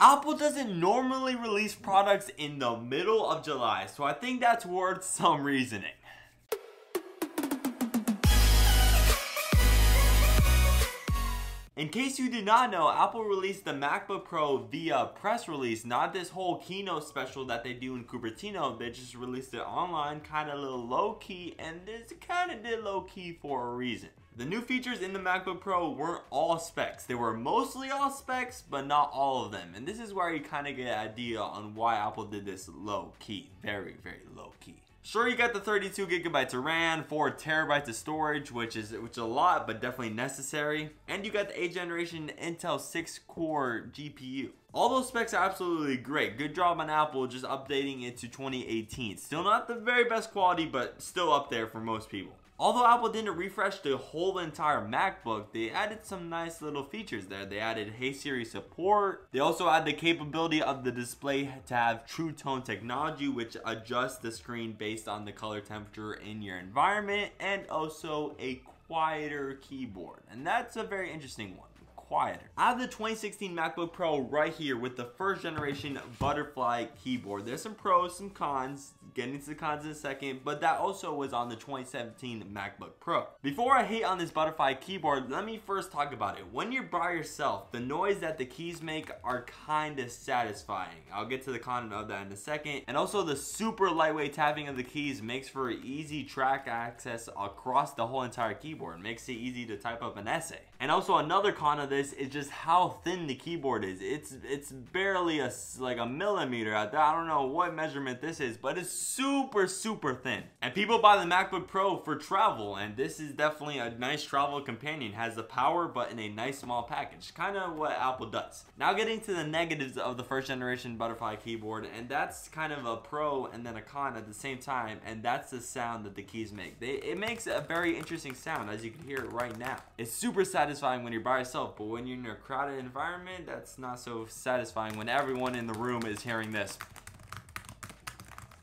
Apple doesn't normally release products in the middle of July, so I think that's worth some reasoning. In case you did not know, Apple released the MacBook Pro via press release, not this whole keynote special that they do in Cupertino. They just released it online, kind of a little low-key, and this kind of did low-key for a reason. The new features in the MacBook Pro weren't all specs. They were mostly all specs, but not all of them. And this is where you kind of get an idea on why Apple did this low-key, very, very low-key. Sure, you got the 32 gigabytes of RAM, 4 terabytes of storage, which is a lot, but definitely necessary. And you got the 8th generation Intel 6-core GPU. All those specs are absolutely great. Good job on Apple just updating it to 2018. Still not the very best quality, but still up there for most people. Although Apple didn't refresh the whole entire MacBook, they added some nice little features there. They added Hey Siri support. They also added the capability of the display to have True Tone technology, which adjusts the screen based on the color temperature in your environment, and also a quieter keyboard. And that's a very interesting one. Quieter. I have the 2016 MacBook Pro right here with the 1st generation butterfly keyboard. There's some pros, some cons. Getting into the cons in a second, but that also was on the 2017 MacBook Pro. Before I hate on this butterfly keyboard, let me first talk about it. When you're by yourself, the noise that the keys make are kind of satisfying. I'll get to the con of that in a second. And also the super lightweight tapping of the keys makes for easy track access across the whole entire keyboard. It makes it easy to type up an essay. And also another con of this is just how thin the keyboard is. It's barely like a millimeter. I don't know what measurement this is, but it's super thin. And people buy the MacBook Pro for travel, and this is definitely a nice travel companion. It has the power, but in a nice small package. Kind of what Apple does. Now getting to the negatives of the 1st generation butterfly keyboard, and that's kind of a pro and then a con at the same time, and that's the sound that the keys make. It makes a very interesting sound, as you can hear it right now. It's super satisfying when you're by yourself, but when you're in a crowded environment, that's not so satisfying when everyone in the room is hearing this.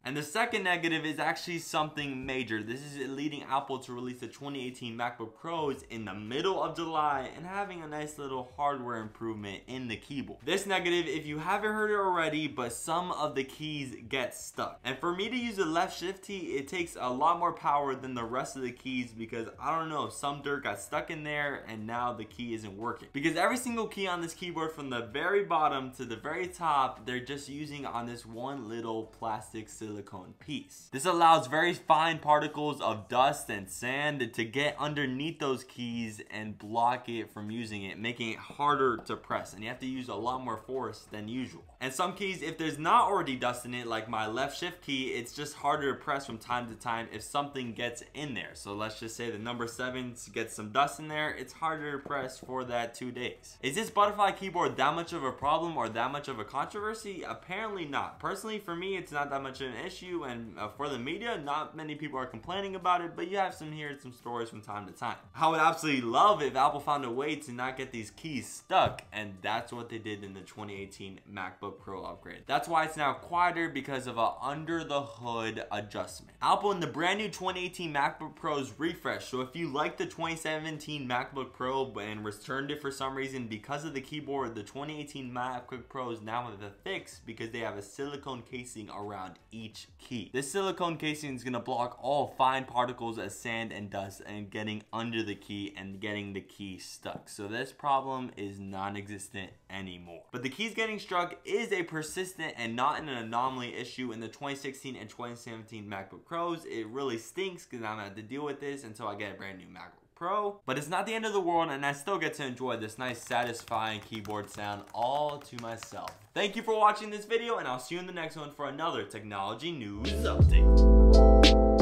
And the second negative is actually something major. This is leading Apple to release the 2018 MacBook Pros in the middle of July and having a nice little hardware improvement in the keyboard. This negative, if you haven't heard it already, but some of the keys get stuck. And for me to use the left shift key, it takes a lot more power than the rest of the keys because I don't know, some dirt got stuck in there and now the key isn't working. Because every single key on this keyboard from the very bottom to the very top, they're just using on this one little plastic silicone piece. This allows very fine particles of dust and sand to get underneath those keys and block it from using it, making it harder to press, and you have to use a lot more force than usual. And some keys, if there's not already dust in it, like my left shift key, it's just harder to press from time to time if something gets in there. So let's just say the number 7 gets some dust in there, it's harder to press for that 2 days. Is this butterfly keyboard that much of a problem or that much of a controversy? Apparently not. Personally, for me, it's not that much of an issue, and for the media, not many people are complaining about it, but you have some stories from time to time. I would absolutely love if Apple found a way to not get these keys stuck, and that's what they did in the 2018 MacBook Pro upgrade. That's why it's now quieter, because of a under the hood adjustment. Apple in the brand new 2018 MacBook Pros refresh. So if you like the 2017 MacBook Pro and returned it for some reason because of the keyboard, the 2018 MacBook Pros now have a fix because they have a silicone casing around each key. This silicone casing is going to block all fine particles of sand and dust and getting under the key and getting the key stuck. So this problem is non-existent anymore. But the keys getting stuck is a persistent and not an anomaly issue in the 2016 and 2017 MacBook Pros. It really stinks because I'm going to have to deal with this until I get a brand new MacBook Pro, but it's not the end of the world, and I still get to enjoy this nice satisfying keyboard sound all to myself. Thank you for watching this video, and I'll see you in the next one for another technology news update.